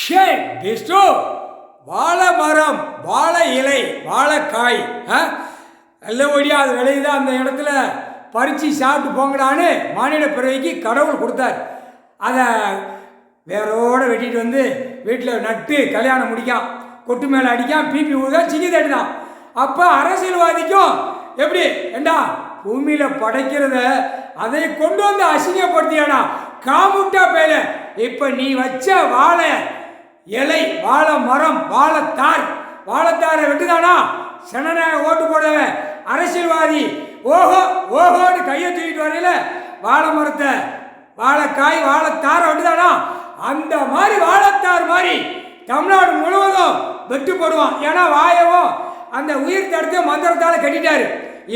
ஷே விஷ்ணு, வாழை மரம், வாழை இலை, வாழைக்காய் நல்லபடியாக அது விளையுது. அந்த இடத்துல பறித்து சாப்பிட்டு போங்கடான்னு மானிட பிறவிக்கு கடவுள் கொடுத்தார். அதை வேரோடு வெட்டிட்டு வந்து வீட்டில் நட்டு கல்யாணம் முடிக்கான், கொட்டு மேலே அடிக்கான், பிபி ஊதான், சிங்கி தட்டுதான். அப்போ அரசியல்வாதிக்கும் எப்படி ஏண்டா பூமியில் படைக்கிறத அதை கொண்டு வந்து அசிங்கப்படுத்தியானா காமுட்டா பேல. இப்போ நீ வச்ச வாழை இலை, வாழை மரம், வாழைத்தாரை வெட்டுதானா சனநாயக ஓட்டு போடவன் அரசியல்வாதி ஓஹோ ஓஹோன்னு கையை தூக்கிட்டு வரையில வாழை மரத்தை, வாழைக்காய், வாழைத்தாரை வெட்டுதானா அந்த மாதிரி வாழைத்தார் மாதிரி தமிழ்நாடு முழுவதும் வெட்டு போடுவான். ஏன்னா வாயவோ அந்த உயிர் தடுத்து மந்திரத்தால் கட்டிட்டாரு.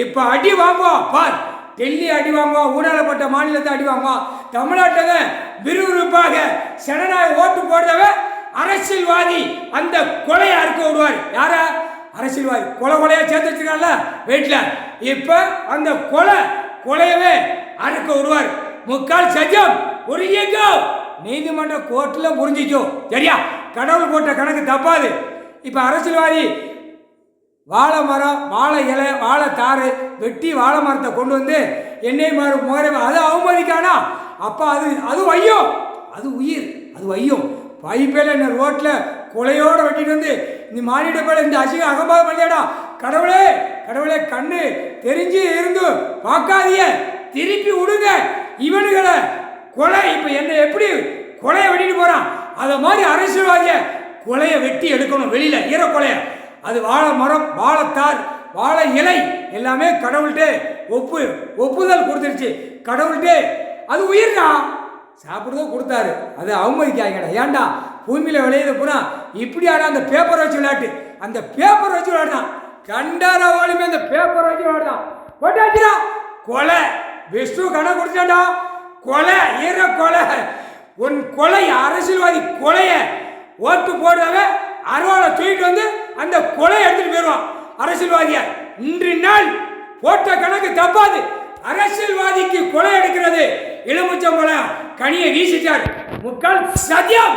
இப்போ அடி வாங்குவோம் பார், டெல்லி அடி வாங்குவோம், ஊழலப்பட்ட மாநிலத்தை அடி வாங்குவோம். தமிழ்நாட்டில் விறுவிறுப்பாக சனநாயக ஓட்டு போடுறவன் அரசியல்வாதி அந்த கொலையை அறுக்க விடுவார். யார அரசியல்வாதி கொலையா சேர்த்து வச்சிருக்காங்கல்ல வீட்டில், இப்போ அந்த கொலையவே அறுக்க விடுவார். முக்கால் சஜம் புரிஞ்சிக்கோ, நீதிமன்ற கோர்ட்டில் புரிஞ்சிக்கோ. சரியா, கடவுள் போட்ட கணக்கு தப்பாது. இப்போ அரசியல்வாதி வாழை மரம், வாழை இலை, வாழைத்தாறு வெட்டி வாழை மரத்தை கொண்டு வந்து எண்ணெய் முறை அது அவமதிக்கானா அப்போ அது வையும், அது உயிர், அது வையும். பைப்பேல என்ன ரோட்டில் கொலையோடு வெட்டிட்டு வந்து நீ மானிட பேல இந்த அசிங்க அகம்பாதம் பண்ணியாடா. கடவுளே கடவுளே, கண்ணு தெரிஞ்சு இருந்து பார்க்காதீங்க, திருப்பி விடுங்க இவனுகளை. கொலை இப்போ என்ன எப்படி கொலையை வெட்டிட்டு போகிறான், அதை மாதிரி அரசியல்வாதிய கொலையை வெட்டி எடுக்கணும் வெளியில், ஈர கொலையை. அது வாழை மரம், வாழைத்தார், வாழை இலை எல்லாமே கடவுள்கிட்ட ஒப்புதல் கொடுத்துருச்சு. கடவுள்கிட்ட அது உயிர்னா சாப்பிடுறதோ கொடுத்தாரு, அது அவமதிக்காங்கடா. ஏன்டா பூமியில் விளையுது பூரா இப்படி ஆடா அந்த பேப்பர் வச்சு விளையாட்டு, அந்த பேப்பர் வச்சு விளையாடுறான். கண்டாரவாளுமே அந்த பேப்பர் வச்சு விளையாடுறான். போட்டாச்சுடா கொலை, விஷ்ணு கணக்கு கொடுத்தாண்டா கொலை, ஈர கொலை. உன் கொலை அரசியல்வாதி கொலைய ஓட்டு போடுறவ அருவாளை தூக்கிட்டு வந்து அந்த கொலையை எடுத்துட்டு போயிடுவான் அரசியல்வாதிய. இன்று நாள் போட்ட கணக்கு தப்பாது. அரசியல்வாதிக்கு கொலை எடுக்கிறது எலுமிச்சம்பழம் கனியை வீசிட்டார். முக்கால் சத்தியம்.